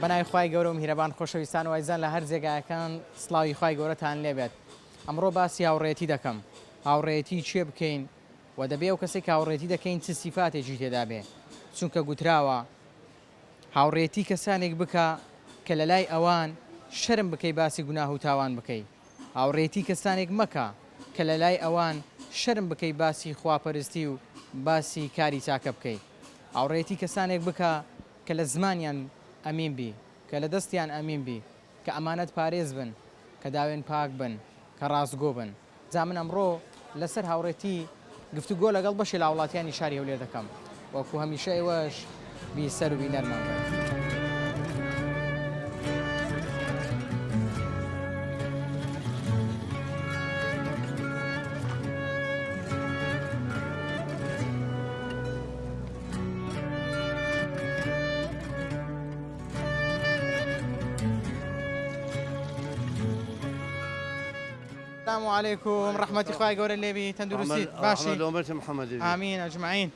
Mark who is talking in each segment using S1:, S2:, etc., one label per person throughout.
S1: بەناوی خوای گەورە و میهرەبان خۆشەویستان و ئایزان لە هەر جێگایەکان سڵاوی خوای گەورەتان لێبێت. ئەمڕۆ باسی هاوڕێتی دەکەم. هاوڕێتی چێ بکەین و دەبێ ئەو کەسێک هاوڕێتی دەکەین چ سیفاتێکی تێدا بێ. چونکە گوتراوە هاوڕێتی کەسانێک بکە کە لە لای ئەوان شەرم بکەی باسی گوناه و تاوان بکەی. هاوڕێتی کەسانێک مەکە کە لە لای ئەوان شەرم بکەی باسی خواپەرستی و باسی کاری چاکە بکەی. هاوڕێتی کەسانێک بکە کە لە زمانیان ئەمین بی، کە لە دەستیان ئەمین بی، کە ئەمانەت پارێز بن، کە داوێن پاک بن، کە ڕاستگۆ بن. جا من ئەمڕۆ لەسەر هاوڕێتی گفتوگۆ لەگەڵ بەشی لە وڵاتیانی شاری هەولێر دەکەم. وەکو هەمیشە ئێوەش بیسەر و بینەرمان بن. السلام عليكم ورحمة الله گەورە لێبی تەندروستیت باشی
S2: محمد
S1: ئامین ئەجمعین.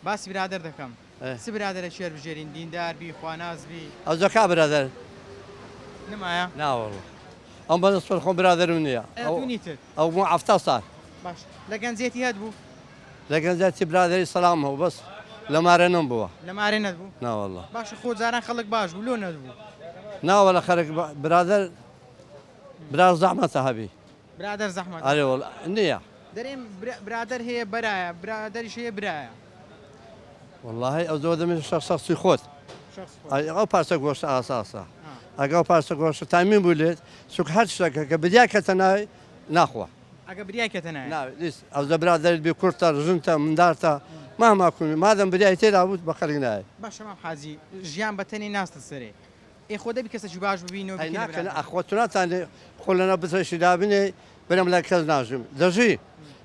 S1: باسی برادر دەکەم. چ برادرە شێر بژێرین دیندار بی خواناز بی
S2: ئەو زەکا برادر
S1: نمایە
S2: ناوەڵڵ ئەم بەدەست خۆم برادرم نییە ئەو بوو هەفتە ساڵ
S1: باش لە گەنجێتی هەبوو
S2: لە گەنجەتی برادری سەلام هەبوو بەس لە مارە نەبووە
S1: لە مارێ نەبوو
S2: ناوەڵڵ
S1: باشە خۆ جاران خەڵک باش بوو لۆ نەبوو
S2: ناوەڵە خەرک برادر برا زەحمەتە هەبی
S1: برادر زەحمەت
S2: ئەرێوەڵ نییە
S1: دەرێم برادر هەیە بەرایە برادریش هەیە برایە
S2: واللهی ئەو زۆر دەمێت شخصی خۆت ئەو پارچە گۆشتە ئاساسە ئەگەڵ پارچە گۆشتە تامین بوو لێت سوک هەر شتێکە کە بدیاکەتە ناوی ناخوا
S1: ئەگە بریاکەتە ناوی
S2: ئەو زە برادرت بێ کورتە ژنتە مندارتە ماماکومی مادەم بریای تێدا بوو بە خەڵک نایە
S1: باشە مام حاجی ژیان بەتەنی ناستە سەرێ ئێ خۆ دەبی کەسێکی باش ببینەوە
S2: ئەخۆتوناتان خۆ لەنە بتەشی دابنێ بەرەم لە کەس ناژم دەژی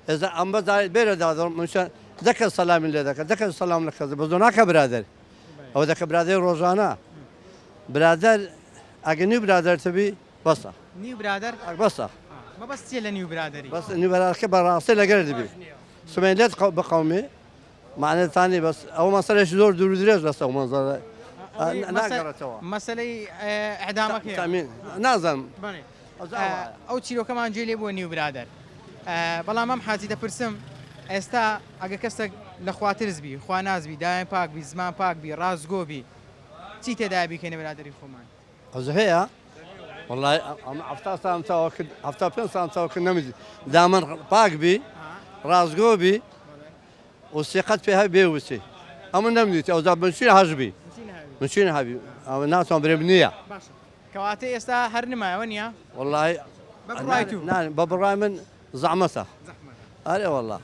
S2: ئێزە ئەم بەدای بێرە دادڵ منشان دەکەن سەلامی لێ دەکەن دەکەن سەلام لە کەس بە زۆر ناکە برادر ئەوە دەکە برادر ڕۆژانە برادر ئەگە نیو برادرتەبی بەسە
S1: نیو برادر
S2: بەسە
S1: بەس چێ لە نیو برادری
S2: بەس نیو برادرکە بەڕاستی لەگەر دەبی سمێنێت بە قەومی معنێتانی بەس ئەو مەسەلێکی زۆر دوور درێژ لەسە ئەو مەنزەرە ناگەڕێتەوە
S1: مەسەلەی ئەعدامەکە
S2: نازانم
S1: ئەو چیرۆکەمان گوێ لێ بووە نیو برادر بەڵام ئەم حاجی دەپرسم ئێستا ئەگە کەسێک لە خواترز بی خوانازبی دایان پاک بی زمان پاک بی ڕازگۆ بی چی تێدا بیکەنە برادری خۆمان
S2: ئەوز هەیە والله هەفتا سامتەوە کرد هەفتا پێنج سامتەوە کرد نەمیدی دامن پاک بی ڕازگۆ بی و سێقەت پێ هەبێ وچی ئەمە نەمدیت ئەوزا بنشین هەژبی منشین هەبی ئەوە ناتوان برێ نییە
S1: کەواتە ئێستا هەر نمایەوە نییە
S2: والله بە بڕای من زەحمەتە ئەرێ والله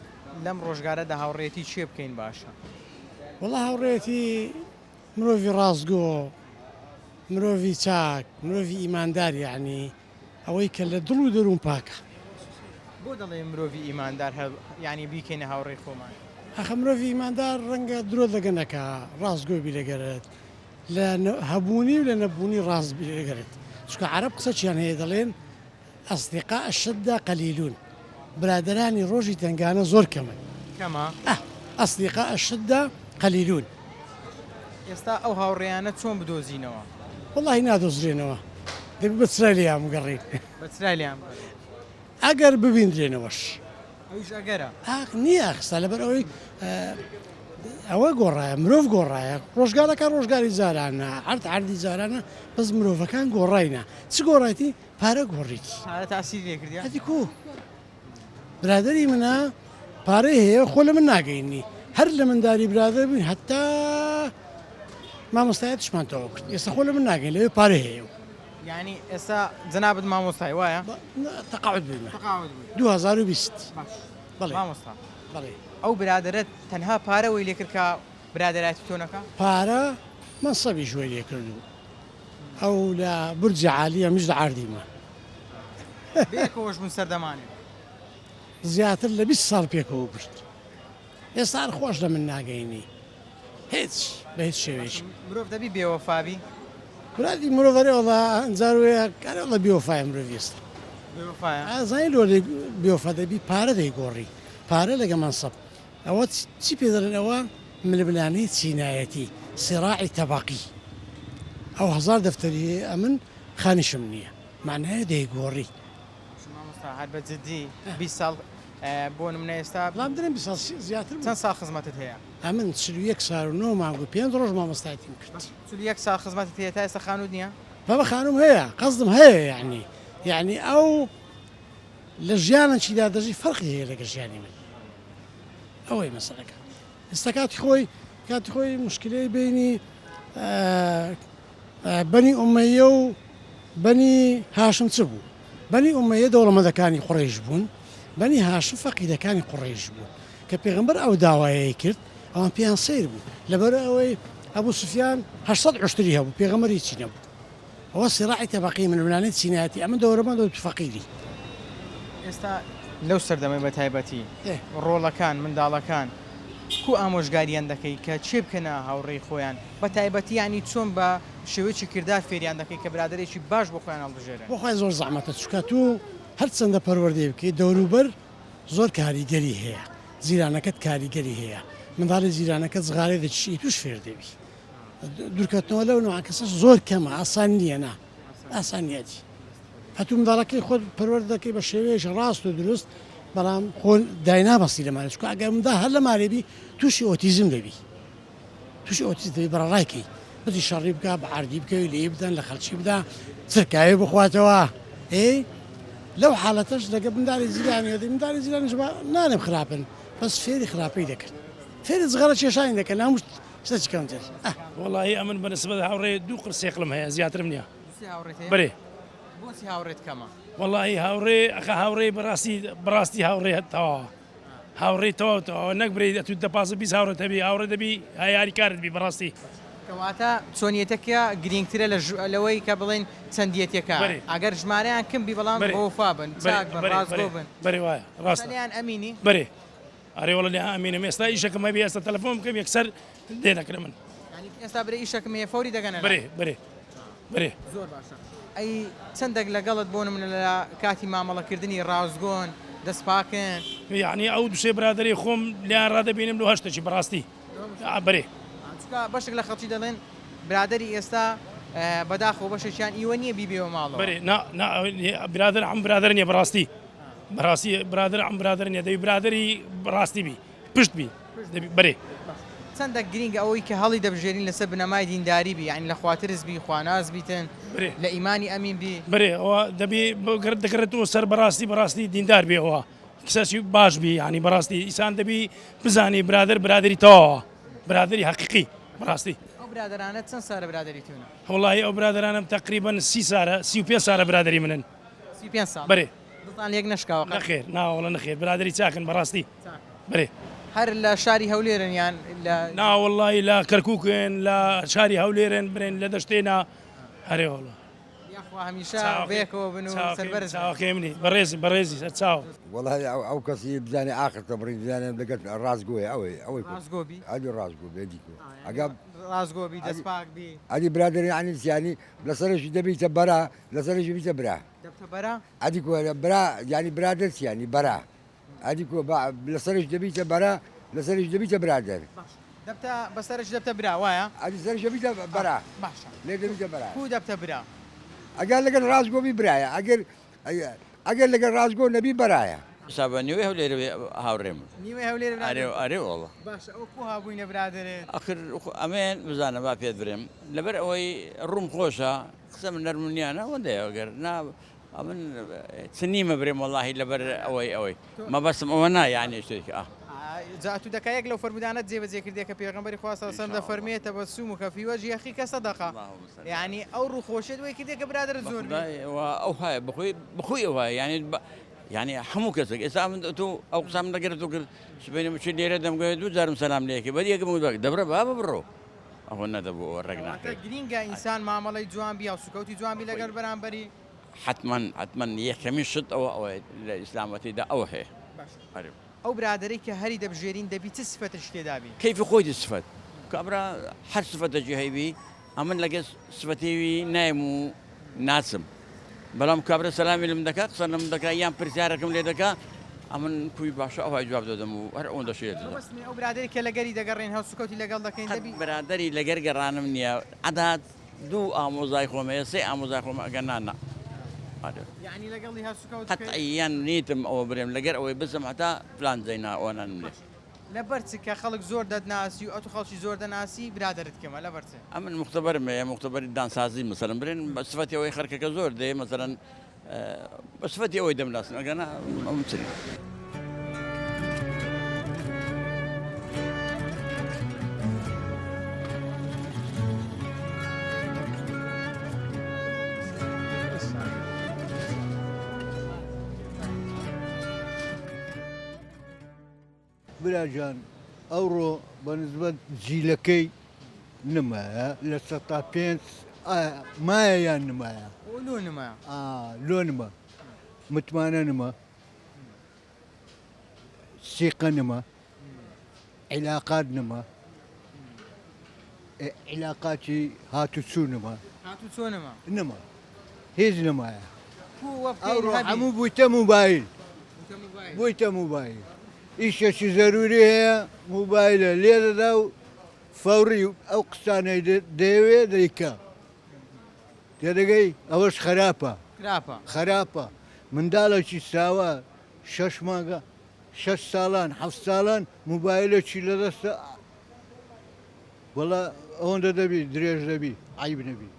S1: لەم ڕۆژگارەدا هاوڕێتی چێ بکەین باشە
S3: والله هاوڕێتی مرۆڤی ڕازگۆ مرۆڤی چاک مرۆڤی ئیماندار یعنی ئەوەی کە لە دڵ و دەروون پاکە
S1: بۆ دەڵێ مرۆڤی ئیماندار ینی بیکەینە هاوڕێی خۆمان
S3: ئەخە مرۆڤی ئیماندار ڕەنگە درۆ دەگەنەکە ڕازگۆ بیلەگەرێت لە هەبوونی و لە نەبوونی ڕاست بیلەگەرێت چکە عەرەب قسە چیان هەیە دەڵێن ئەصدقاء الشدة قليلون برادرانی ڕۆژی تنگانە زۆر کەمن
S1: کەمە
S3: ئەصدقاء الشدة قليلون
S1: ئێستا ئەو هاوڕێیانە چۆن بدۆزینەوە
S3: والله نادۆزرێنەوە دەبی بەچرای لێیان بگەڕین
S1: بەچرای لێیان
S3: ئەگەر ببیندرێنەوەش
S1: ئەویش ئەگەرە
S3: نییە خستا لەبەر ئەوەی ئەوە گۆڕایە مرۆڤ گۆڕایە ڕۆژگارەکە ڕۆژگاری جارانە عەردی جارانە بەس مرۆڤەکان گۆڕاینە چ گۆڕایەتی پارە گۆڕیتی
S1: پارە تاسیری لێ کردیا
S3: هەتی کو برادری منە پارەی هەیە خۆ لە من ناگەینی هەر لە منداری برادر بووین هەتا مامۆستایەتشمان تەواو کرد ئێستا خۆ لە من ناگەین لەوێ پارە هەیە
S1: یعنی ئێستا جەنابەت مامۆستای وایە
S3: تەقاعد بوویمە 2020
S1: بەڵێ مامۆستا
S3: بەڵێ
S1: ئەو برادرت تەنها پارەوەی لێ کرد کە برادراتی تۆ نەکە
S3: پارە مەنسەبی ژوێ لێ کردو ئەو لە بورجی عالیە مش لە عاردیمە
S1: بێکەوەش بوون سەردەمانێ
S3: زیاتر لە 20 ساڵ پێکەوە برد ئێستا هەر خۆش لە من ناگەینی هیچ بە هیچ شێوێکی
S1: مرۆڤ دەبی بێوەفابی
S3: برادی مرۆڤەرێ وڵا ئەنجاروەیە کارە لە بیوەفایە مرۆڤی ئێستا ئازانی لۆ بیوەفا دەبی پارە دەیگۆڕی پارە لەگە مەنسەب ئەوە چی پێ دەڵێن ئەوە ململانەی چینایەتی سراعی تەباقی ئەو هزار دەفتەری ئەمن خانیشم نییە معناهەیە دەیگۆڕی
S1: مامۆستا هەر بە جددی 20 ساڵ بۆ نمونە ئێستا
S3: بەڵام دەرێن زیاتر
S1: چەند ساڵ خزمەتت هەیە؟
S3: ئەمن 41 ساڵ و 9 مانگ و 5 ڕۆژ مامۆستایەتیم کرد
S1: 41 ساڵ خزمەتت هەیە تا ئێستا خانوود نییە؟
S3: بابا خانم هەیە قەزدم هەیە یعنی ئەو لە ژیانە چیدا دەژی فەرقی هەیە لەگە ژیانی من ئەوەی مەسەلەکە ئێستا کاتی خۆی مشکلەی بینی بەنی ئومەیە و بەنی هاشم چ بوو بەنی ئومەیە دەوڵەمەندەکانی قوڕیش بوون بەنی هاشم فەقیدەکانی قوڕیش بوون کە پێغەمبەر ئەو داوایەی کرد ئەوان پێیان سیر بوو لەبەر ئەوەی ئەبوو سوفیان 800 عشتری هەبوو پێغەمبەری چی نەبوو ئەوە سیراعی تەبەقی من لەبنانێت چینایەتی ئەمە دەوڵەمەندە و فەقیری
S1: ئێستا لەو سەردەمەی بە تایبەتی ڕۆڵەکان منداڵەکان کو ئامۆژگاریان دەکەی کە چێ بکەنە هاوڕێی خۆیان بە تایبەتی ینی چۆن بە شێوەیەکی کردار فێریان دەکەی کە برادێکی باش بۆ خۆیان هەڵبژێرن
S3: بۆ خۆی زۆر زەحمەتە چکە تو هەر چەندە پەروەردەی بکەیت دەوروبەر زۆر کاریگەری هەیە زیرانەکەت کاریگەری هەیە منداڵی زیرانەکەت زغارێ دەچی توش فێر دەبی دوورکەوتنەوە لەو نوع کەسە زۆر کەمە ئاسان نییە نا ئاسان نیەتی هەتوو منداڵەکەی خۆت پەروەرد دەکەی بە شێوەیەش ڕاست و دروست بەڵام خۆ داینابەستی لەمانێت چکە ئەگەر مندا هەر لە مارێبی تووشی ئۆتیزم دەبی تووشی ئۆتیزم دەبی بەڕڕایکەی بەتی شەڕی بکە بە عاردی بکەوی لێ بدەن لە خەڵکی بدا چرکاوی بخواتەوە لەو حاڵەتەش لەگە منداڵی زیرانی دەی منداڵی زیرانیش نانێم خراپن بەس فێری خراپەی دەکرد فێری جغارە کێشانی دەکەن ناموش شتێکی کەمتر
S4: وڵی ئەمن بەنسبەت هاوڕێ دوو قرسێقلم هەیە زیاترم نییە بەێ
S1: بۆچی هاوڕێت کەمە
S4: وڵی هاوڕێ ئەخە هاوڕێ بەڕاستی هاوڕێ هەتەوە هاوڕێ تەواو نەک برێ دەتوت دەپاس 20 هاوڕێت هەبی هاوڕێ دەبی یاری کارت بی بەڕاستی
S1: کەواتە چۆنیەتەکە گرنگترە لەوەی کە بڵێن چەندیەتەکە ئەگەر ژمارەیان کەمبی بەڵام ڕۆفا بن چاک بن ڕاستگۆ بن
S4: بەێ وایە ڕاستیان
S1: ئەمینی
S4: بەێ ئەرێوەڵ لە ئەمینم ئێستا ئیشەکەم هەبی ئێستا تەلەفۆن بکەم یەکسەر دێ دەکرە من
S1: ئێستا برێ ئیشەکەم هەیە فەوری دەگەنە
S4: بەێ
S1: زۆر باشە ئەی چەندێک لەگەڵت بۆ من لە کاتی مامەڵەکردنی ڕازگۆن دەستپاکن
S4: یعنی ئەو دوشێ برادری خۆم لیان ڕادەبینم لە هەشتێکی بەڕاستی بەێ
S1: بەشێک لە خەڵکی دەڵێن برادری ئێستا بەداخۆ بەشێکیان ئیوە نییە بیبێەوە ماڵەوە
S4: بەێ برادر ئەم برادر نیە بەڕاستی بەڕاستی برادر ئەم برادر نیە دەوی برادری بەڕاستی بی پشت بی بەێ
S1: چەندە گرنگ ئەوەی کە هەڵی دەبژێرین لەسەر بنەمای دینداری بی یعنی لە خواترز بی خواناز بیتن لە ئیمانی ئەمین بی
S4: بەێ ئەوە دەبێ دەکرێتەوە سەر بەڕاستی دیندار بێەوە کسەی باش بی ینی بەڕاستی ئیسان دەبی بزانی برادری تەواوە برادری حەقیقی بەڕاستی
S1: ئەو برادرانە چەند سارە برادری تونە
S4: وڵی ئەو برادرانم تقریبان 35 سارە برادری منن
S1: 35 ساڵ
S4: بەێ
S1: دڵتان لێک نشکاوە
S4: نەخێر ناوەڵە نەخێر برادری چاکن بەڕاستی بەێ
S1: هەر لە شاری هەولێرن یان
S4: ناوەڵی لە کەرکووکن لە شاری هەولێرن برێن لە دەشتێنا هەرێوەڵە
S1: هەمیشە بێکەوە بن و سەربەرز
S4: چاوەکەی منی بەڕێزی چاو
S5: والله ئەو کەسی بزانێ ئاخر تەبڕی بزانێن لەگەت ڕازگۆی ئەوەی
S1: ڕازگۆبی
S5: ئەدی ڕازگۆ بێدیکۆ ئەگە
S1: ڕازگۆبی دەستپاک بی
S5: ئەدی برادری عنیسیانی لەسەرشی دەبیتە بەرا لەسەرشی بیتە برا
S1: دەبتە بەرە
S5: ئەدی برا ینی برادرسیانی بەرا ئەدی لەسەرش دەبیتە بەرە لەسەرش دەبیتە برادر
S1: دەبتە بەسەرش دەبتە برا وایە
S5: ئەدی سەرش دەبیتە بەرا
S1: باشە
S5: لێ دەبیتە بەرا
S1: کو دەبتە برا
S5: ئەگەر لەگەن ڕازگۆبی برایە ئەگەر لەگەر ڕازگۆ نەبی بەرایە
S6: سابە نیوەی هەولێر هاوڕێم
S1: نیوەی هەولێر
S6: ئەرێ وڵە
S1: باشە ئەو کو هابووینە برادرێت
S6: ئەخر ئەمێن بزانە با پێت برێم لەبەر ئەوەی ڕوم خۆشە قسەم نەرمونیانە وەندەیەگەر من چنیمە برێم وڵاهی لەبەر ئەوەی مەبەستم ئەوە نایانی شتێکی
S1: جاتو دەکایەک لەو فەرمودانە جێبەجێکردێ کە پێغەمبەری خوا صلی الله علیه و سلم دەفەرمێتە بە سوم و کەفی وەجهی ئەخیکە سەدەقە یعنی ئەو ڕووخۆشیت وەی کردێ کە برادر زۆر
S6: ئەو هایە بخۆی ئەوە ینی هەموو کەسێک ئێستا تۆ ئەو قسام دەگەرێت و کرد سبینە چ لێرە دەمگوێت دوو جارم سەلام لێکی بە یەکەم دەبرە با بڕۆ ئەوە نەدەبوو ڕێک ناکرێت
S1: گرینگە ئینسان مامەڵی جوان بی و سوکەوتی جوان بی لەگەر بەرامبەری
S6: حتمما یەکەمی شت ئەوە لە ئیسلامەتیدا ئەوە هەیە
S1: ئەو برادری کە هەری دەبژێرین دەبی چ سفەتش تێدابی
S6: کەیفی خۆی سفەت کابرا هەر سفەتەجی هەیبی ئەمن لەگە سفەتێوی نایم و ناچم بەڵام کابرا سەلامی لەم دەکات قسە لەم دەکات یان پرسیارەکەم لێ دەکات ئەمن کوی باشە ئەوهای جواب دەدەم و هەر ئەوەن دەشێت
S1: ئەو برادری کە لەگەری دەگەڕێن هەوسکەوتی لەگەڵ دەکەین دەبی
S6: برادری لەگەر گەڕانم نییە عادات دوو ئامۆزای خۆمەیە سێ ئامۆزای خۆمە ئەگەر نانە
S1: یعنی لەگەڵی هەسوکەوت
S6: قەتعیان نیتم ئەوە برێم لەگەر ئەوەی بزم هەتا پلان جەینا ئەوانان
S1: لە بەرچ کە خەڵک زۆر دەدناسی و ئەو خەڵکی زۆر دەناسی برادرت کەمە لە بەرچ
S6: ئەمن مختبەرمەیە مختبەری دانسازی مەسەرم برێن بە سفەتی ئەوەی خەرکەکە زۆر دێ مەسەرەن بە سفەتی ئەوەی دەملاسن ئەگەنا ئەم چری
S7: براجان ئەوڕۆ بەنسبەت جیلەکەی نمایە لە سەتا پێنج مایە یان نمایە
S1: لۆ نما
S7: لۆ نمە متمانە نمە سیقە نمە عیلاقات نمە عیلاقاتی هاتوچوو نمە
S1: هاتو چۆ نما
S7: نمە هیچ نمایە ئەوڕۆ
S1: هەموو
S7: هەموو بوویتە موبایل بوویتە موبایل ئیشێکی زەروری هەیە موبایلە لێ دەدا و فەوری ئەو قسانەی دەیەوێ دەیکە تێدەگەی ئەوەش خراپە
S1: راپە
S7: خراپە منداڵێکی ساوە 6 مانگە 6 ساڵان 7 ساڵان موبایلێکی لەدەستە وەڵا ئەوەندە دەبی درێژ دەبی عیب نەبی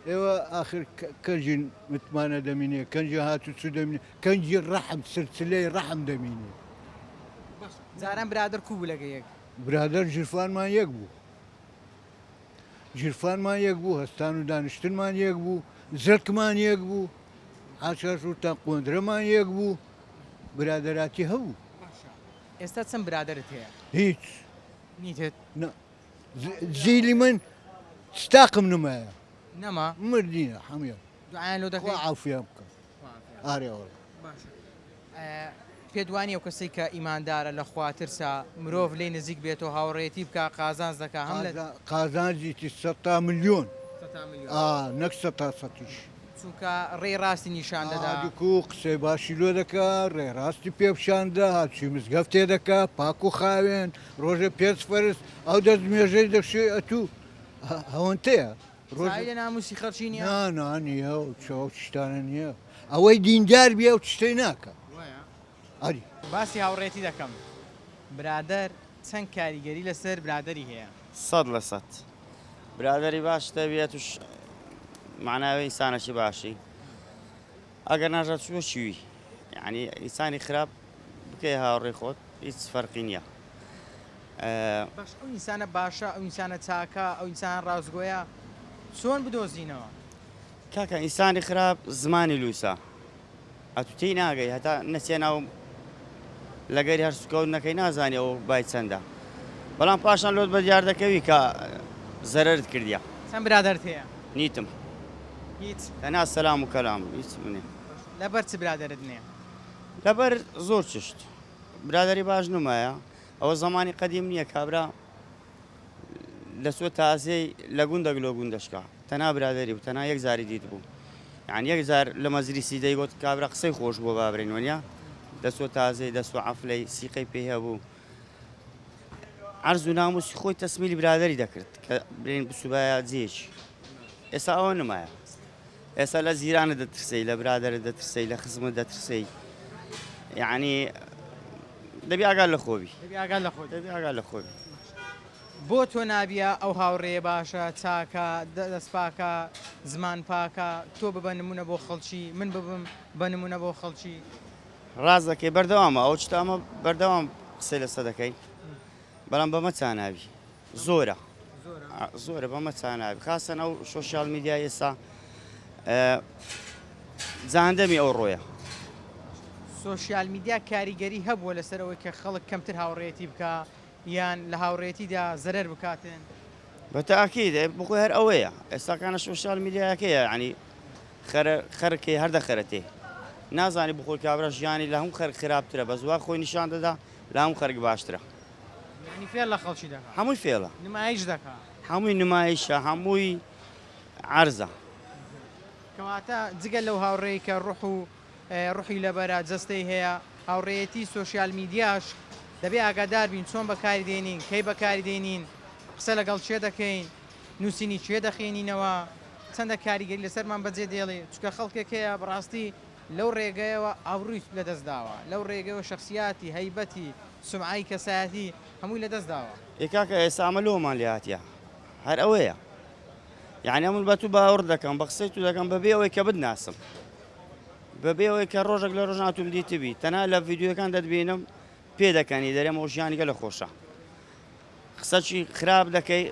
S7: ئێوە ئاخر کەنجین متمانە دەمینێ کەنجی هاتوچوو دەمینێ کەنجی ڕەحم سرچلەی ڕەحم دەمینێ
S1: زاران برادر کوو بوو لەگە یەک
S7: برادر ژیرفانمان یەک بوو ژیرفانمان یەک بوو هەستان و دانیشتنمان یەک بوو زرکمان یەک بوو هاچاشوتان قۆندرەمان یەک بوو برادەراتی هەبوو
S1: ئێستا چەند برادرت هەیە
S7: هیچ
S1: نیتت
S7: زیلی من ستاقم نمایە
S1: نەما
S7: مردینە هەموو
S1: دوعایان لۆ
S7: خوا
S1: دەکەی
S7: عافیان بکە ئارێوەڵ
S1: پێدوانی ئەو کەسی کە ئیماندارە لە خواترسا مرۆڤ لێ نزیک بێتەوە هاوڕێتی بکە قازانز دەکا هەم لە
S7: قازانجیتی 100 ملیۆن نەک 100
S1: چونکە ڕێ ڕاستی نیشان دەدا
S7: و قسەی باشی لۆ دەکا ڕێڕاستی پێپشاندا هاچی مزگەفتێ دەکا پاک و خاوێن ڕۆژە پێچ فەرست ئەو دەست مێژەی دەشێ ئەتوو هەوەنتەیە
S1: لە ناموسی خەرچی نیە
S7: نییە و چاو شتانە نییە ئەوەی دیندار بێ و شتەی ناکە ئەری
S1: باسی هاوڕێتی دەکەم برادر چەند کاریگەری لەسەر برادری هەیە
S8: 100% برادری باش دەبێت توش معناوی ئینسانێکی باشی ئەگەر ناژات چوە چوی یعنی ئینسانی خراپ بکەی هاوڕێی خۆت هیچ فەرقی نییە
S1: باش ئەو ئینسانە باشە ئەو ئینسانە چاکە ئەو ئینسان ڕازگۆیە چۆن بدۆزینەوە
S8: کاکە ئینسانی خراپ زمانی لووسە ئەتوتی ناگەی هەتا نەچێنا و لەگەری هەر سوکەوت نەکەی نازانێ ئەو بای چەندە بەڵام پاشان لۆت بە دیار دەکەوی کە زەرت کردیە
S1: چەند برادرت هەیە
S8: نیتم
S1: هیچ
S8: تەنها سەلام و کەلام هیچ منێ
S1: لەبەر چ برادرت نییە
S8: لەبەر زۆر چشت برادری باش نمایە ئەوە زمانی قەدیم نییە کابرا لەسوە تازەی لە گوندەک لۆ گوندەشکا تەنها برادری بوو تەنها یەک زاری دیت بوو یعنی یەک زار لە مەزریسی دەیگوت کابرا قسەی خۆش بۆ بابرین وەنیا دەسوە تازەی دەسوە عەفلەی سیقەی پێ هەبوو عەرز و ناموسی خۆی تەسمیلی برادری دەکرد کە برێن بسوبایە جێکی ئێستا ئەوە نمایە ئێستا لە زیرانە دەترسەی لە برادرت دەترسەی لە خزمت دەترسەی یعنی دەبی ئاگال لە خۆبی دەبی ئاگال لە خۆبی
S1: بۆ تۆ نابیە ئەو هاوڕێ باشە چاکە دەست پاکە زمان پاکە تۆ ببە نمونە بۆ خەڵکی من ببم بە نمونە بۆ خەڵکی
S8: ڕاز دەکەی بەردەوامە ئەو شتامە بەردەوام قسەی لەسەر دەکەی بەڵام بەمە چاناوی زۆرە بەمە چاناوی خاصەن ئەو سۆشیال میدیا ئێستا جاندەمی ئەو ڕۆیە
S1: سۆشیال میدیا کاریگەری هەبووە لەسەرەوەی کە خەڵک کەمتر هاوڕێتی بکە یان لە هاوڕێتیدا زەرەر بکاتن
S8: بەتەئاکید بخۆی هەر ئەوەیە ئێستاکانە سۆشیال میدیاکەیە ینی خەرکی هەردەخەرەتێ نازانی بخۆی کابرا ژیانی لە هەموو خەرک خراپترە بە زوار خۆی نیشان دەدا لە هەموو خەرک باشترە
S1: ینی فێر لە خەڵکی دەکات
S8: هەمووی فێڵە
S1: نمایش دەکات
S8: هەمووی نمایشە هەمووی عەرزە
S1: کەواتە جگە لەو هاوڕێی کە ڕوحی لەبەرە جەستەی هەیە هاوڕێتی سۆشیال میدیاش دەبێ ئاگادار بین چۆن بەکاری دێنین کەی بەکاری دێنین قسە لەگەڵ چێ دەکەین نووسینی کوێ دەخێنینەوە چەندە کاریگەری لەسەرمان بەجێ دێڵێ چکە خەڵکێک هەیە بەڕاستی لەو ڕێگەیەوە ئاوڕووی لەدەستداوە لەو ڕێگەوە شخصیاتی هەیبەتی سمعی کەسایەتی هەمووی لەدەستداوە
S8: ئێکاکە ئێستا ئەمەلۆمان لێ هاتیە هەر ئەوەیە یعنی ئەمن بە تو باوەڕ دەکەم بە قسەی تو دەکەم بەبێ ئەوەی کە بتناسم بەبێ ئەوەی کە ڕۆژێک لە ڕۆژ هاتووم دیتبی تەنها لە ڤیددیوەکان دەتبینم پێ دەکەنی دەرێمەوە ژیانی گەلە خۆشە قسەچی خراپ دەکەی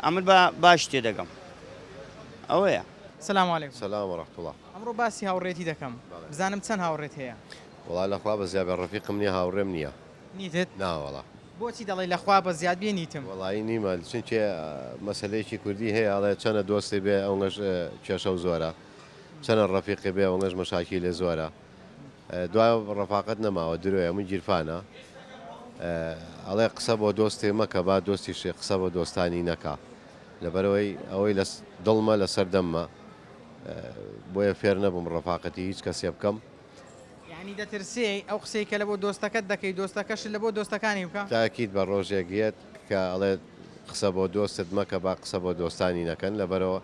S8: ئەمن باش تێ دەگەم ئەوەیە.
S1: سلام علیکم.
S9: سلام وەرەحمەتوڵڵاه الله.
S1: ئەمڕۆ باسی هاوڕێتی دەکەم بزانم چەند هاوڕێت هەیە.
S9: وڵای لەخوا بە زیابێ ڕەفیقم نییە هاوڕێم نییە.
S1: نیتت؟
S9: ناوەڵا.
S1: بۆچی دەڵێ لەخوا بە زیاد بێ نیتم؟
S9: وڵایی نیمە چونکە مەسلەیەکی کوردی هەیە ئەڵێ چەنە دۆستی بێ ئەوەش کێشە و زۆرە چەنە ڕەفیقی بێ ئەوەش مەشاکی لێ زۆرە دوای ڕەفاقەت نەماوە درۆیە من گیرفانە ئەڵێ قسە بۆ دۆستی مەکە با دۆستیشی قسە بۆ دۆستانی نەکا لەبەرەوەی ئەوەی لە دڵمە لەسەر دەممە بۆیە فێر نەبووم ڕەفاقەتی هیچ کەسێ بکەم.
S1: یعنی دەترسی ئەو قسەی کە لە بۆ دۆستەکەت دەکەی دۆستەکەش لە بۆ دۆستەکانی بکە؟
S9: تاکیید بە ڕۆژێکیت کە ئەڵێ قسە بۆ دۆستت مەکە با قسە بۆ دۆستانی نەکەن لەبەرەوە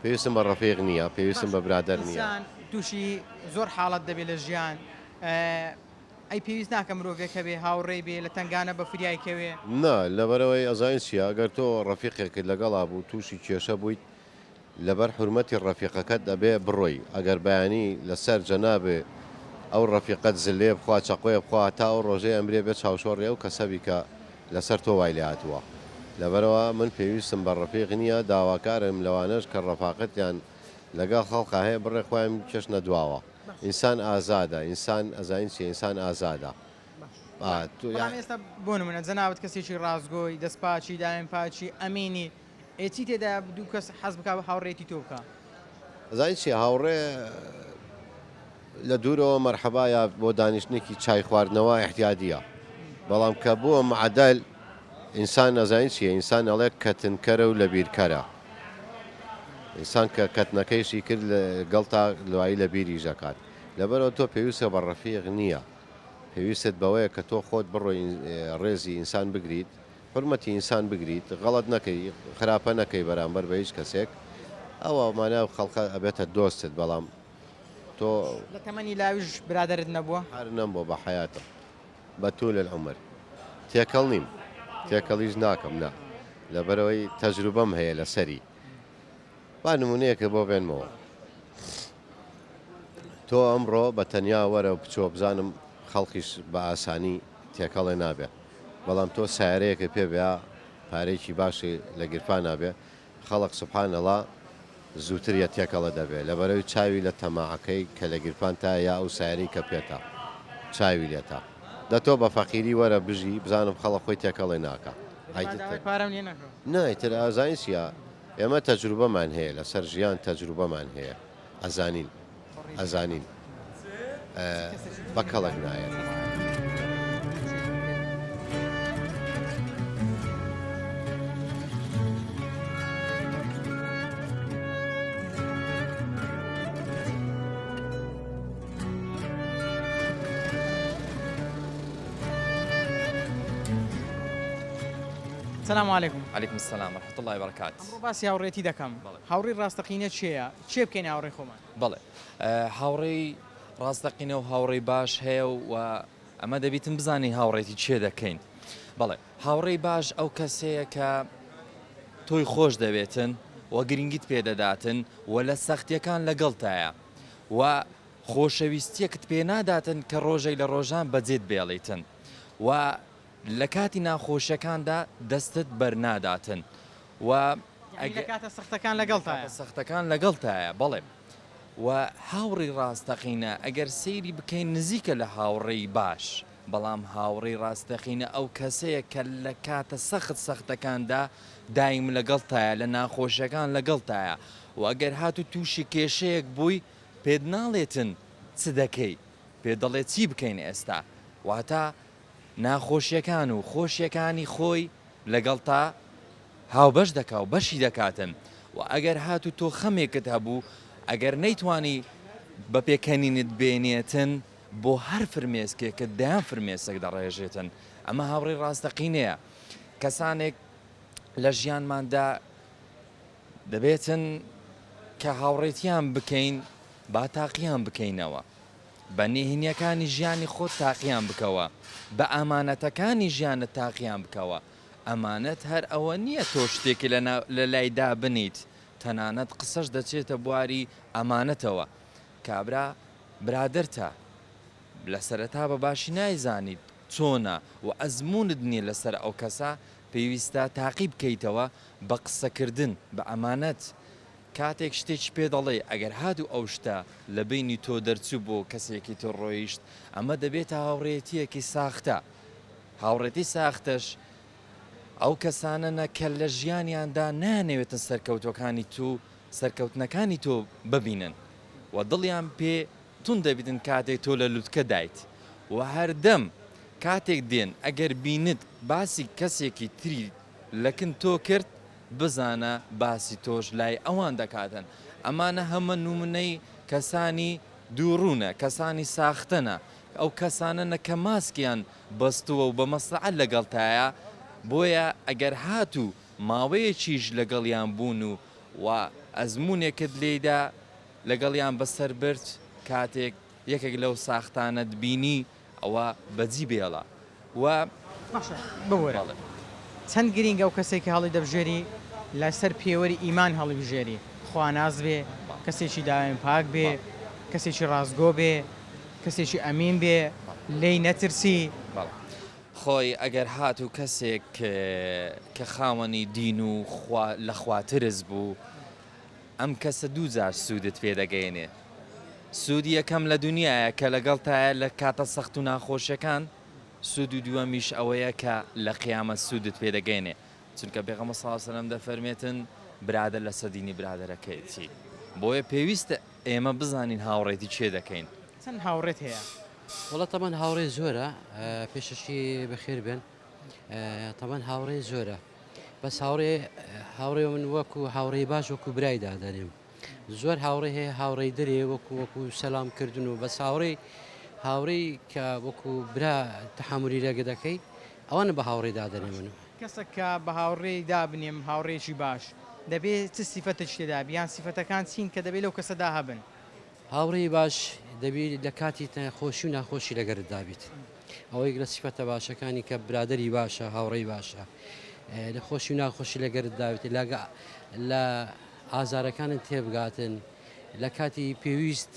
S9: پێویستم بە ڕەفیق نییە پێویستم بە برادەر نییە.
S1: تووشی زۆر حاڵەت دەبێت لە ژیان ئەی پێویست ناکە مرۆڤێک هەبێ هاوڕێی بێ لە تنگانە بە فریایکەوێ
S9: نا لەبەرەوەی ئەزانین چیە ئەگەر تۆ ڕەفیقێکت لەگەڵا بوو تووشی کێشە بوویت لەبەر حرمەتی ڕەفیقەکەت دەبێ بڕۆی ئەگەر بەیانی لەسەر جەنابێ ئەو ڕەفیقەت زلێ بخوا چەقۆی بخوا تا ئەو ڕۆژەی ئەمرێ بێت چاوشۆڕێ و کەسەبی کە لەسەر تۆ وای لێ هاتووە لەبەرەوە من پێویستم بە ڕەفیق نییە داواکارم لەوانەش کە ڕەفاقەتیان لەگەڵ خەڵقا هەیە بڕێ خۆیان کێش نەدواوە ئینسان ئازادە ئینسان ئەزانین چی ئینسان ئازادە.
S1: ئێستا بۆ نمونە جەنابەت کەسێکی ڕازگۆی دەستپاچی داێن پاچی ئەمینی ئێچی تێدا دوو کەس حەز بک بە هاوڕێتی تۆ بکە
S9: ئەزانین چی هاوڕێ لە دوورەوە مەرحەبایە بۆ دانیشتێکی چای خواردنەوە احتیادیە بەڵام کە بووە معدەل ئینسان نەزانین چیە ئینسان ئەڵێ کەتنکەرە و لەبیرکەرە ئینسان کە کەتنەکەیشی کرد لەگەڵ تا لەوایی لە بیری ژەکات لەبەرەوە تۆ پێویستە بە ڕەفیق نییە پێویستت بەوەیە کە تۆ خۆت بڕۆی ڕێزی ئینسان بگریت حرمەتی ئینسان بگریت غەڵەت نەکەی خراپە نەکەی بەرامبەر بە هیچ کەسێک ئەوە مانە خەڵقە ئەبێتە دۆستت بەڵام تۆ
S1: لە تەمەنی لاویش برادرت نەبووە
S9: هەر نەمبوو بە حیاتم بە توول العمر تێکەڵ نیم تێکەڵیش ناکەم نا لەبەرەوەی تەجروبەم هەیە لەسەری با نمونەیەکە بۆ بێنمەوە تۆ ئەمڕۆ بە تەنیا وەرە بچۆ بزانم خەڵکیش بە ئاسانی تێکەڵێ نابێ بەڵام تۆ سیارەیەکە پێ بێ پارێکی باشی لە گیرفان نابێ خەڵک سوبحانەڵڵا زووتر یە تێکەڵە دەبێت لەبەرەوەی چاوی لە تەماعەکەی کە لە گیرفان تا یا ئەو سیاری کە پێێتە چاوی لێتە دەتۆ بە فەقیری وەرە بژی بزانم خەڵک خۆی تێکەڵێ ناکە نایتر ئازانین چیە ئێمە تەجروبەمان هەیە لەسەر ژیان تەجروبەمان هەیە ئەزانین بە کەڵک نایەت.
S1: سلام علیکم.
S10: علیکم السلام ورحمة الله وبركاته.
S1: ئەمڕۆ باسی هاوڕێتی دەکەم هاوڕێی ڕاستەقینە چییە چێ بکەین هاوڕێی خۆمان؟
S10: بەڵێ هاوڕێی ڕاستەقینە و هاوڕێی باش هەیە و ئەمە دەبیتم بزانی هاوڕێتی چێ دەکەین. بەڵێ هاوڕێی باش ئەو کەسەیە کە تۆی خۆش دەبێتن و گرنگیت پێدەداتن و لە سەختیەکان لەگەڵتایە و خۆشەویستیەکت پێ ناداتن کە ڕۆژەی لە ڕۆژان بەجێت بێڵیتن و لە کاتی ناخۆشیەکاندا دەستت بەرناداتن و
S1: کاتە
S10: سەختەکان لەگەڵتایە بەڵێ و هاوڕی ڕاستەقینە ئەگەر سەیری بکەین نزیکە لە هاوڕێی باش بەڵام هاوڕێی ڕاستەقینە ئەو کەسەیە کە لە کاتە سەختەکاندا دایم لەگەڵتایە لە ناخۆشیەکان لەگەڵتایە و ئەگەر هاتو تووشی کێشەیەک بووی پێت ناڵێتن چ دەکەی پێ دەڵێت چی بکەین ئێستا واتە ناخۆشیەکان و خۆشیەکانی خۆی لەگەڵ تا هاوبەش دەکا و بەشی دەکاتن و ئەگەر هاتو تۆ خەمێکت هەبوو ئەگەر نەیتوانی بە پێکەنینت بێنێتن بۆ هەر فرمێسکێکە دایان فرمێسک دەڕێژێتن ئەمە هاوڕێی ڕاستەقینەیە کەسانێک لە ژیانماندا دەبێتن کە هاوڕێتیان بکەین با تاقییان بکەینەوە بە نێهینیەکانی ژیانی خۆت تاقییان بکەوە بە ئامانەتەکانی ژیانە تاقییان بکەوە ئەمانەت هەر ئەوە نییە تۆ شتێکی لە لایدا بنیت تەنانەت قسەش دەچێتە بواری ئەمانەتەوە کابرا برادرتە لە سەرەتا بە باشی نایزانیت چۆنە و ئەزمونت نییە لەسەر ئەو کەسە پێویستە تاقی بکەیتەوە بە قسەکردن بە ئەمانەت کاتێک شتێکی پێ دەڵێ ئەگەر هاتوو ئەو شتە لە بینی تۆ دەرچوو بۆ کەسێکی تۆ ڕۆیشت ئەمە دەبێتە هاوڕێتیەکی ساختە هاوڕێتی ساختەش ئەو کەسانە کە لە ژیانیاندا نانەوێتن سەرکەوتەکانی تو سەرکەوتنەکانی تۆ ببینن و دڵیان پێ تون دەبیتن کاتێک تۆ لە لووتکە دایت و هەردەم کاتێک دێن ئەگەر بینت باسی کەسێکی تری لەکن تۆ کرد بزانە باسی تۆش لای ئەوان دەکاتن ئەمانە هەمە نومونەی کەسانی دووڕوونە کەسانی ساختەنە ئەو کەسانە کە ماسکیان بەستووە و بە مەسلحەت لەگەڵتایە بۆیە ئەگەر هاتوو ماوەیەکیش لەگەڵیان بوون و ئەزمونێکت لێدا لەگەڵیان بەسەر برد کاتێک یەکێک لەو ساختانە بینی ئەوە بەجی بێڵە و
S1: بوەرە چەند گرینگە و کەسێکی هەڵی دەبژێری لەسەر پێوەری ئیمان هەڵی بژێری خواناز بێ کەسێکی داوێن پاک بێ کەسێکی ڕازگۆ بێ کەسێکی ئەمین بێ لی نەترسی
S10: خۆی ئەگەر هاتوو کەسێک کە خاوەنی دین و لە خواترز بوو ئەم کەسە دووجار سوودت پێدەگەێنێ سوودی یەکەم لە دنیاە کە لەگەڵتایە لە کاتە سەخت و ناخۆشیەکان سوود و دووەمیش ئەوەیە کە لە قیامەت سوودت پێدەگەێنێ چونکە پێغەمبەر صلی الله علیه و سلم دەفەرمێتن برادر لەسەر دینی برادەرەکەیەتی بۆیە پێویستە ئێمە بزانین هاوڕێتی چێ دەکەین
S1: چەند هاوڕێت هەیە
S11: وڵات تەمان هاوڕێ زۆرە پێشەشی بەخێر بێن تەمان هاوڕێ زۆرە بەس هاوڕێ من وەکو هاوڕێی باش وەکو برای دادەنێم زۆر هاوڕێ هەیە هاوڕێی دەرێ وەکو سەلامکردن و بەس هاوڕێی کە وەکو برا تەحملی لێگە دەکەی ئەوانە بە هاوڕێ دادەنێ من
S1: کەسە کە بە هاوڕێی دابنێم هاوڕێکی باش دەبێت چ سیفەتە تێدا بیان سیفەتەکان چین کە دەبێت لەو کەسەدا هەبن
S11: هاوڕێی باش دەبێت لە کاتی خۆشی و ناخۆشی لەگەرت دابیت ئەوەی لە سیفەتە باشەکانی کە برادری باشە هاوڕێی باشە لە خۆشی و ناخۆشی لەگەرت داوێت لە ئازارەکانت تێبگاتن لە کاتی پێویست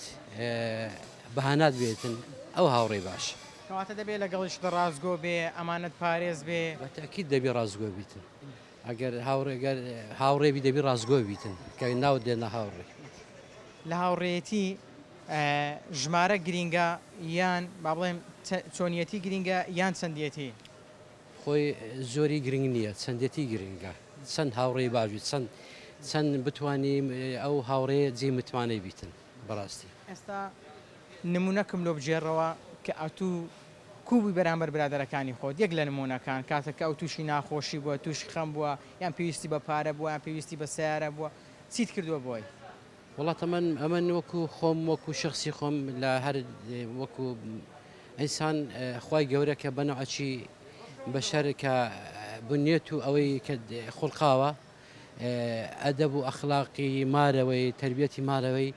S11: بەهانات بێتن ئەو هاوڕێی باش
S1: کەواتە دەبێت لەگەڵیش ڕازگۆ بێ ئەمانەت پارێز بێ
S11: بەتەکیید دەبێت ڕازگۆ بیتن ئەگەر هاوڕێبی دەبی ڕازگۆ بیتن کە ناوت دێنە هاوڕێ
S1: لە هاوڕێتی ژمارە گرینگە یان با بڵێم چۆنیەتی گرینگە یان چەندیەتی
S11: خۆی زۆری گرنگ نییە چەندێتی گرنگە چەند هاوڕێی باوی چەند بتوانیم ئەو هاوڕێ جێ متوانەی بیتن بەڕاستی
S1: ئێستا نمونەکەم لۆ بجێڕەوە کە ئەتوو کوبی بەرامبەر برادەرەکانی خۆت یەک لە نمونونەکان کاتەکە ئەو تووشی ناخۆشی بووە تووشی خەم بووە یان پێویستی بە پارە بووە یان پێویستی بە سیارە بووە چیت کردووە بۆی
S11: وڵات ئەمە وەکو خۆم وەکو شخصی خۆم لە هەر وەکو ئینسان خی گەورە کە بەنەوەچی بەشەر کە بنیێت و ئەوەی کە خوڵقاوە ئەدەب و ئەخلاقی مارەوەی تربیەتی مارەوەی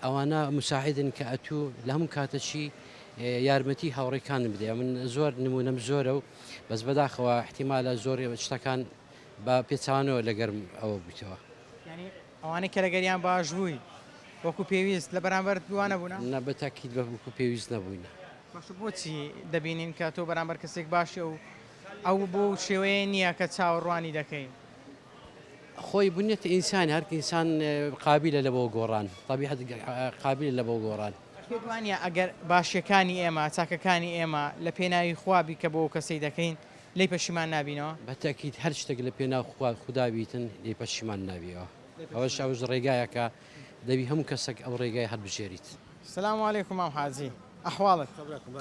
S11: ئەوانە مساعدن کە ئەتوو لە هەموو کاتەچی یارمەتی هاوڕێکان بدێ من زۆر نمونەم زۆرە و بەس بەداخەوە احتیمالە زۆر شتەکان بە پێچوانەوە لەگەرم ئەوە بوویتەوە
S1: ینی ئەوانەی کە لەگەریان باش بووی وەکو پێویست لە بەرامبەر دوانە بوون
S11: نە بەتاکیید بە وەکو پێویست نەبووینە
S1: باش بۆچی دەبینین کە تۆ بەرامبەر کەسێک باشە و ئەو بۆ شێوەیە نییە کە چاوەڕوانی دەکەی
S11: خۆی بنیێت ئینسان هەر ئینسان قابلە لە بۆ گۆڕان طبیعەت قابلە لە بۆ گۆڕان
S1: پێوانە ئەگەر باشیەکانی ئێمە چاکەکانی ئێمە لە پێناوی خوابی کە بۆ کەسەی دەکەین لی پەشیمان نابینەوە
S11: بەتاکیید هەر شتێک لە پێناو خوددا بیتن لی پەشیمان نابیەوە ئەوەش ئەوش ڕێگایەکە دەبی هەموو کەسێک ئەو ڕێگای هەڵبژێریت
S1: سلام علیکم مام حاجی ئەحواڵت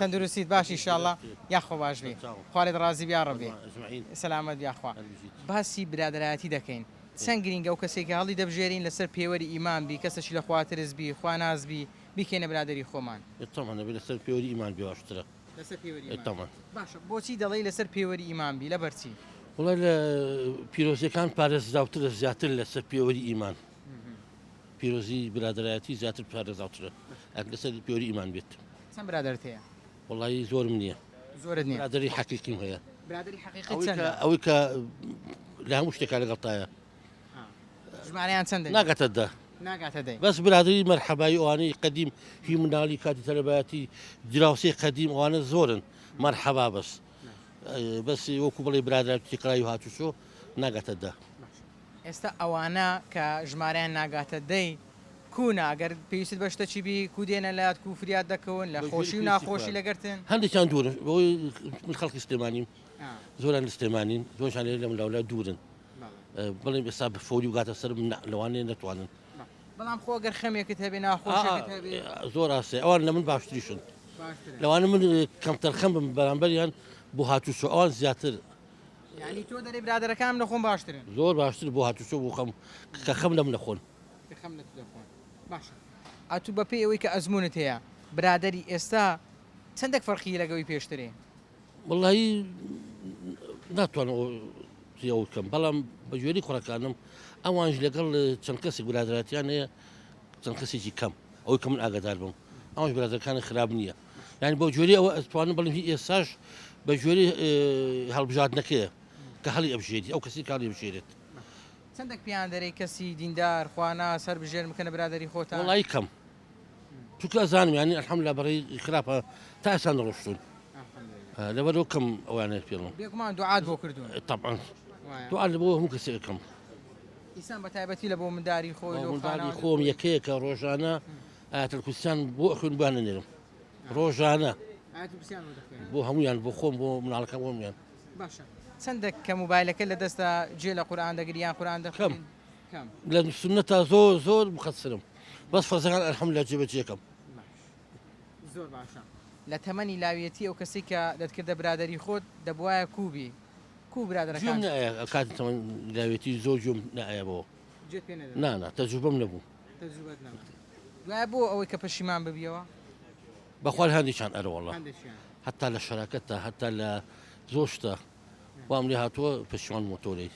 S1: تەندروستیت باش ئینشاءالله یاخۆ باش بێ خوارێت ڕازی بیا ڕەبێ سەلامەت یاخوا باسی برادەرایەتی دەکەین چەند گرینگە و کەسێکی هەڵی دەبژێرین لەسەر پێوەری ئیمان بی کەسێکی لە خواترز بی خواناز بی بیکەینە برادری خۆمان
S12: لەسەر پێوەری ئیمان بێ باشترە
S1: لەسەر پێوەری
S12: تەمان
S1: باشە بۆچی دەڵێ لەسەر پێوەری ئیمان بی لە بەرچی
S12: وڵای لە پیرۆزیەکان پارێزراوترە زیاتر لەسەر پێوەری ئیمان پیرۆزی برادایەتی زیاتر پارێزراوترە لەسەر پێوەری ئیمان بێت
S1: چەند برادرت هەیە؟
S12: وڵی زۆرم نییە
S1: زۆرت نییە
S12: برادری حەقیقیم هەیە
S1: برادری حەقیقی چەندە؟
S12: ئەوەی کە لە هەموو شتێکا لەگەڵتایە
S1: ژمارەیان چەندە؟
S12: ناگاتە دا
S1: ناگاتە دەی
S12: بەس برادری مەرحەبایی ئەوانەی قەدیم هی مناڵی کاتی تەلەبایەتی دراوسەی قەدیم ئەوانە زۆرن مەرحەبا بەس وەکو بڵێ برادراتی کڕایی و هاتوچۆ ناگاتە دا
S1: ئێستا ئەوانە کە ژمارەیان ناگاتە دەی کوونە ئەگەر پێویست بە شتەچی بی کو دێنە لات کو فریاد دەکەون لە خۆشی و ناخۆشی لەگەرتن
S12: هەندێکیان دوورن بۆی من خەڵکی سلێمانیم زۆران لە سلێمانین زۆرشان لێ لەم لاولا دوورن بڵێم ئێستا بفۆری و گاتە سەر لەوانێ نەتوانن
S1: بەڵام خۆ گەر خەمێکت هەبێ ناخۆشێکت هەبێ
S12: زۆر ئاسێ ئەوان لە من باشتریشن لەوانە من کەمتەر خەم بم بەرامبەریان بۆ هاتوچۆ ئەوان زیاتر
S1: یعنی تۆ دەرێ برادەرەکانم لە خۆم باشترن
S12: زۆر باشتر بۆ هاتوچۆ بۆ خەم کە خەم لەم نەخۆن
S1: خەم لە دەخۆن باشە ئەتوو بە پێی ئەوەی کە ئەزمونت هەیە برادری ئێستا چەندێک فەرقی لەگەوەی پێشترێ
S12: وڵی ناتوانم ئەو کەم بەڵام بە گوێری کوڕەکانم ئەوانش لەگەڵ چەند کەسێک برادراتیان هەیە چەند کەسێکی کەم ئەوەی کە من ئاگدار بم ئەوش برادەکانی خراپ نییە یعنی بۆ جۆری ئەوە ئەتوانم بڵم هی ئێساش بە جۆری هەڵبژاردنەکەیە کە هەڵی ئەبژێتی ئەو کەسی کاڵی بژێرێت
S1: چەندێک پیان دەرەی کەسی دیندار خوانا سەر بژێر بکەنە برادری خۆتان
S12: وڵی کەم چونکە ئەزانم ینی ئەلحەمدولیلا بەڕێی خراپە تا ئێستا نەڕۆشتون لەبەرەوە کەم ئەوانێت پێڵم
S1: بێگومان دوعات بۆ کردوون
S12: طبعا دوعا لە بۆ هەموو کەسێکم
S1: ئیسان بە تایبەتی لە بۆ منداری خۆی
S12: منداری خۆم یەکەیەکە ڕۆژانە ئاەتەل کورسیان بۆ خوێن بانە نێرم ڕۆژانە بۆ هەمویان بۆ خۆم بۆ مناڵەکە بۆمیان
S1: باشە چەندێک کە موبایلەکە لە دەستە جێ لە قورئان دەگریان قورئان دەخەم
S12: لە سنەتا زۆر زۆر مقەسرم بەس فەرزەکان ئەلحەمدولیلا جێبەجێکەم
S1: زۆر باشە لە تەمەنی لاویەتی ئەو کەسی کە دەتکردە برادری خۆت دەبوایە کوبی کو برادەکان
S12: کاتی تەمەن لاوێتی زۆر جۆم نایەبەوە نانا تەجوبەم نەبوو
S1: دوایە بۆ ئەوەی کە پەشیمان ببیەوە
S12: بەخوال هەندێکیان ئەرەوەڵە حتا لە شەراکەتە هەتا لە زۆر شتە وام لێ هاتووە پەشیمان مۆتۆرەی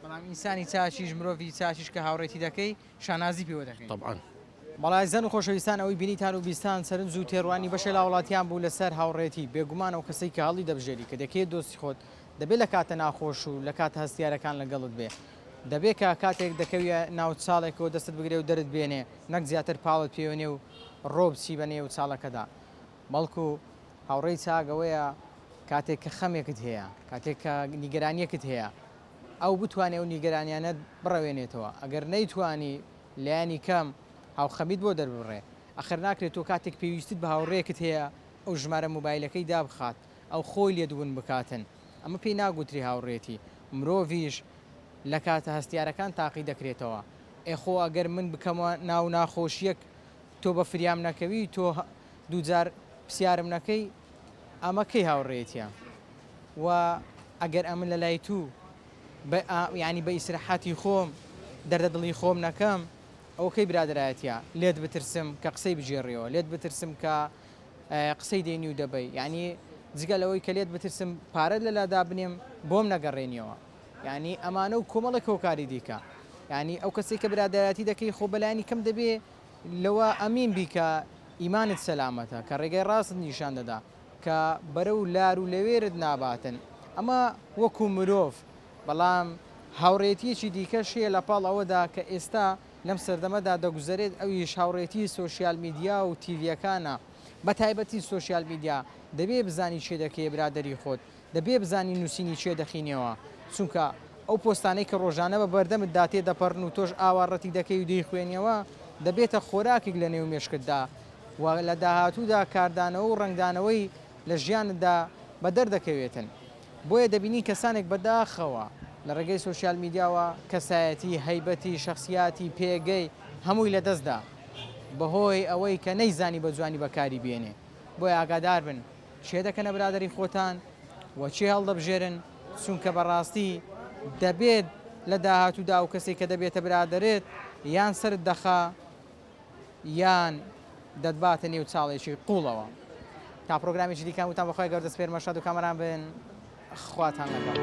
S1: بەڵام ئینسانی چاچیش مرۆڤی چاچیش کە هاوڕێتی دەکەی شانازی پێوە دەکەی
S12: طبعا
S1: بەڵای زەن و خۆشەویستان ئەوەی بینیتان و بیستان سەرنج و تێڕوانی بەشێ لا وڵاتیان بوو لەسەر هاوڕێتی بێگومان ئەو کەسەی کە هەڵی دەبژێری کە دەکەیت دۆستی خۆت دەبێت لە کاتە ناخۆش و لە کاتە هەستیارەکان لەگەڵت بێ دەبێت کە کاتێک دەکەویە ناو چاڵێکەوە دەستت بگرێ و دەرت بێنێ نەک زیاتر پاڵت پێوێنێ و ڕۆبسی بەنێ و چاڵەکەدا بەڵکو هاوڕێی چاگەوەیە کاتێک کە خەمێکت هەیە کاتێک کە نیگەرانیەکت هەیە ئەو بتوانێت و نیگەرانیانت بڕەوێنێتەوە ئەگەر نەیتوانی لایانی کەم هاوخەمیت بۆ دەربڕێ ئەخر ناکرێت تۆ کاتێک پێویستیت بە هاوڕێکت هەیە ئەو ژمارە موبایلەکەی دابخات ئەو خۆی لێدون بکاتن ئەمە پێی ناگوتری هاوڕێتی مرۆڤیش لە کاتە هەستیارەکان تاقی دەکرێتەوە ئێخۆ ئەگەر من بکەمە ناو ناخۆشیەک تۆ بە فریام نەکەوی تۆ دووجار پرسیارم نەکەی ئەمە کەی هاوڕێتیە و ئەگەر ئەمن لە لای تو ینی بە ئیسراحەتی خۆم دەردە دڵی خۆم نەکەم ئەو کەی برادایەتە لێت بترسم کە قسەی بژێڕیەوە لێت بترسم کە قسەی دێنی و دەبەی ینی جگە لەوەی کە لێت بترسم پارەت لەلادا بنێم بۆم نەگەڕێنیەوە ینی ئەمانە و کۆمەڵی کۆکاری دیکە ینی ئەو کەسی کە برادایەتی دەکەی خۆ بەلایانی کەم دەبێ لەوە ئەمین بیکە ئیمانت سەلامەتە کە ڕێگەی ڕاست نیشان دەدا کە بەرەو لار و لەوێرت ناباتن ئەمە وەکو مرۆڤ بەڵام هاوڕێتیەکی دیکەش هەیە لە پاڵ ئەوەدا کە ئێستا لەم سەردەمەدا دەگوزارێت ئەویش هاوڕێتی سۆسیال میدیا و تیڤەکانە بە تایبەتی سۆسیال میدیا دەبێ بزانی چێ دەکەی برادری خۆت دەبێ بزانی نووسینی چێ دەخینەوە چونکە ئەو پۆستانەی کە ڕۆژانە بە بەردەمت داتێ دەپەڕن و تۆش ئاوارڕەتی دەکەی و دەیخوێنیەوە دەبێتە خۆراکێک لە نێو مێشکتدا و لە داهاتوودا کاردانەوە و ڕنگدانەوەی لە ژیاندا بە دەردەکەوێتن بۆیە دەبینی کەسانێک بەداخەوە لە ڕێگەی سۆسیال میدیاوە کەسایەتی هەیبەتی شخصیاتی پێگەی هەمووی لە دەستدا بەهۆی ئەوەی کە نەیزانی بە جوانی بەکاری بێنێ بۆیە ئاگادار بن چێ دەکەنە برادری خۆتان و چێ هەڵدەبژێرن چونکە بەڕاستی دەبێت لە داهاتوودا و کەسێک کە دەبێتە برادرێت یان سرت دەخا یان دەتباتە نێو چاڵێکی قوڵەوە تا پرۆگرامێکی دیکان وتان بەخوای گەوردە سپێرمەشاد و کامەران بن خواتان لەگەڵ